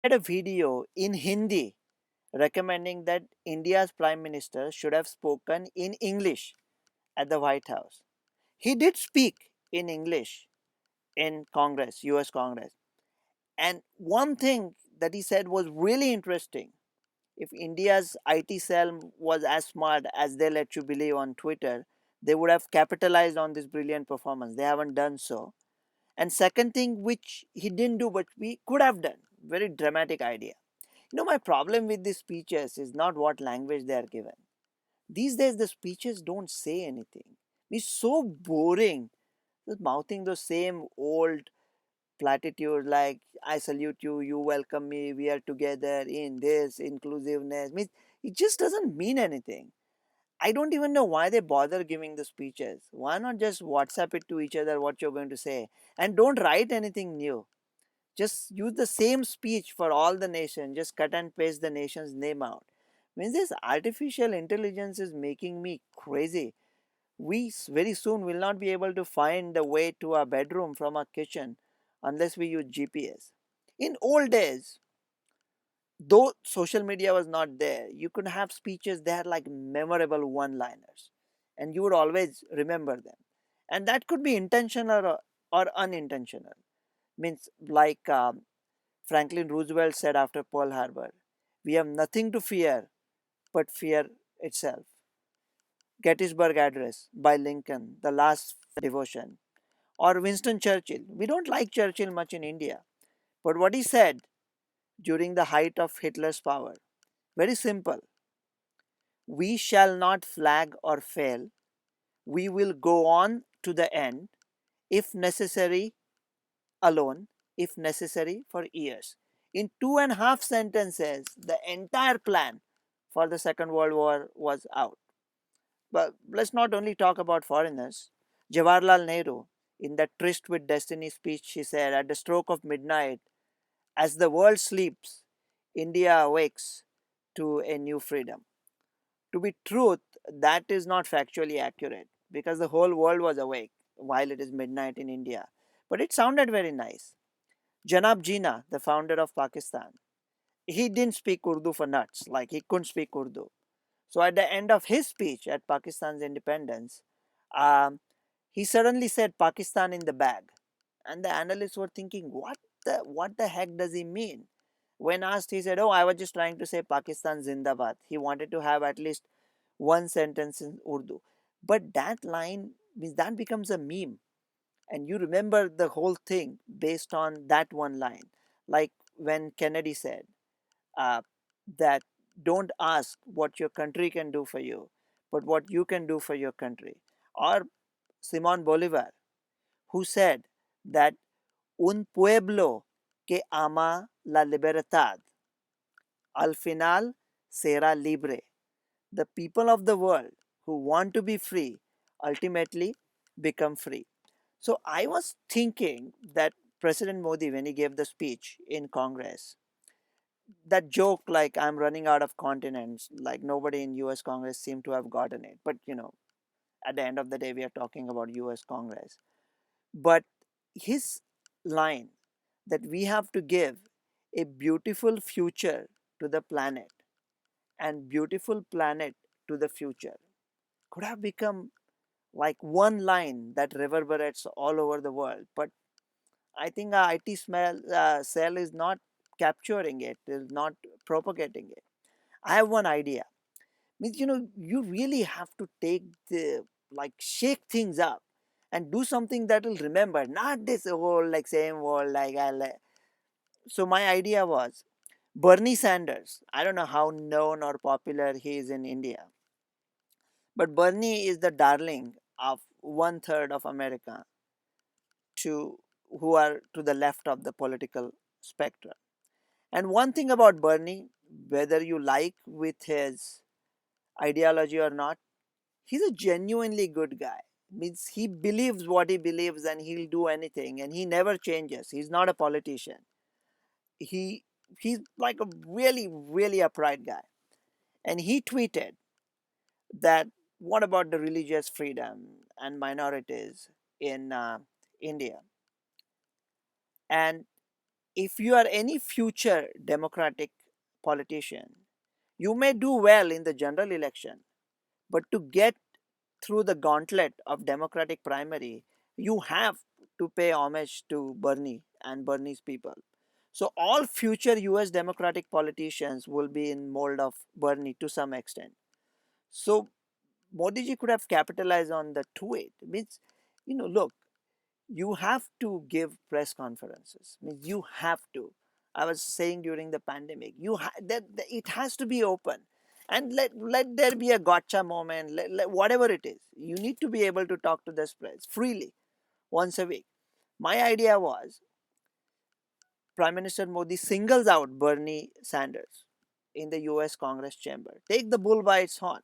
Had a video in Hindi recommending that India's Prime Minister should have spoken in English at the White House. He did speak in English in Congress, US Congress. And one thing that he said was really interesting. If India's IT cell was as smart as they let you believe on Twitter, they would have capitalized on this brilliant performance. They haven't done so. And second thing, which he didn't do, but we could have done, very dramatic idea. My problem with these speeches is not what language they are given. These days, the speeches don't say anything. It's so boring, just mouthing those same old platitudes like "I salute you," "You welcome me," "We are together in this," inclusiveness. Means it just doesn't mean anything. I don't even know why they bother giving the speeches. Why not just WhatsApp it to each other what you're going to say and don't write anything new? Just use the same speech for all the nation. Just cut and paste the nation's name out. Means this artificial intelligence is making me crazy. We very soon will not be able to find the way to our bedroom from our kitchen unless we use GPS. In old days, though social media was not there, you could have speeches that like memorable one liners and you would always remember them. And that could be intentional or unintentional. Means like Franklin Roosevelt said after Pearl Harbor, we have nothing to fear but fear itself. Gettysburg Address by Lincoln, The Last Devotion. Or Winston Churchill. We don't like Churchill much in India, but what he said during the height of Hitler's power, very simple. We shall not flag or fail. We will go on to the end, if necessary, alone, if necessary, for years. In 2.5 sentences, the entire plan for the Second World War was out. But let's not only talk about foreigners. Jawaharlal Nehru, in that Tryst with Destiny speech, he said, "At the stroke of midnight, as the world sleeps, India awakes to a new freedom." To be truth, that is not factually accurate because the whole world was awake while it is midnight in India. But it sounded very nice. Janab Jinnah, the founder of Pakistan, he didn't speak Urdu for nuts, like he couldn't speak Urdu. So at the end of his speech at Pakistan's independence, um, he suddenly said Pakistan in the bag. And the analysts were thinking, what the heck does he mean? When asked, he said, "Oh, I was just trying to say Pakistan Zindabad." He wanted to have at least one sentence in Urdu. But that line means that becomes a meme. And you remember the whole thing based on that one line. Like when Kennedy said uh, that don't ask what your country can do for you, but what you can do for your country. Or Simon Bolivar, who said that un pueblo que ama la libertad, al final será libre. The people of the world who want to be free ultimately become free. So I was thinking that President Modi, when he gave the speech in Congress, that joke like I'm running out of continents, like nobody in US Congress seemed to have gotten it. But at the end of the day, we are talking about US Congress. But his line that we have to give a beautiful future to the planet and beautiful planet to the future could have become like one line that reverberates all over the world. But I think our cell is not capturing it, is not propagating it. I have one idea. Means you really have to take the like shake things up and do something that will remember, not this whole like same word like so my idea was Bernie Sanders. I don't know how known or popular he is in India, but Bernie is the darling of one third of America to who are to the left of the political spectrum. And one thing about Bernie, whether you like with his ideology or not, he's a genuinely good guy. Means he believes what he believes and he'll do anything and he never changes. He's not a politician. He he's like a really upright guy. And he tweeted that what about the religious freedom and minorities in India? And if you are any future democratic politician, you may do well in the general election, but to get through the gauntlet of democratic primary, you have to pay homage to Bernie and Bernie's people. So all future US democratic politicians will be in mold of Bernie to some extent. So Modi ji could have capitalized on the tweet. Means, look, you have to give press conferences. Means you have to. I was saying during the pandemic, that it has to be open, and let there be a gotcha moment. Whatever it is, you need to be able to talk to the press freely once a week. My idea was Prime Minister Modi singles out Bernie Sanders in the U.S. Congress chamber. Take the bull by its horn.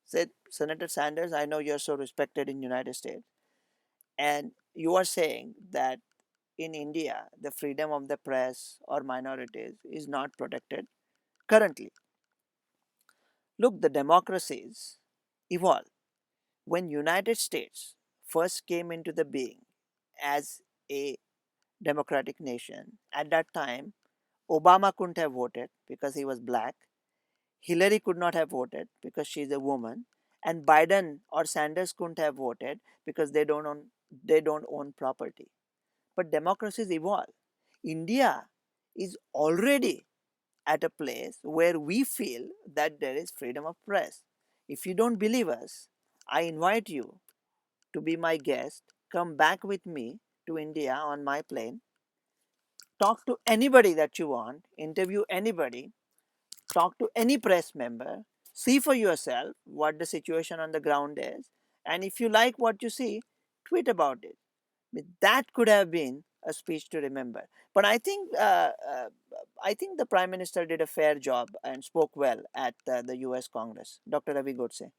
Said Senator Sanders, I know you're so respected in United States, and you are saying that in India, the freedom of the press or minorities is not protected currently. Look, the democracies evolve. When United States first came into the being as a democratic nation, at that time, Obama couldn't have voted because he was black. Hillary could not have voted because she's a woman, and Biden or Sanders couldn't have voted because they don't own property. But democracies evolve. India is already at a place where we feel that there is freedom of press. If you don't believe us, I invite you to be my guest. Come back with me to India on my plane. Talk to anybody that you want, interview anybody, talk to any press member, see for yourself what the situation on the ground is, and if you like what you see, tweet about it. That could have been a speech to remember. But I think the Prime Minister did a fair job and spoke well at the U.S. Congress. Dr. Ravi Godse.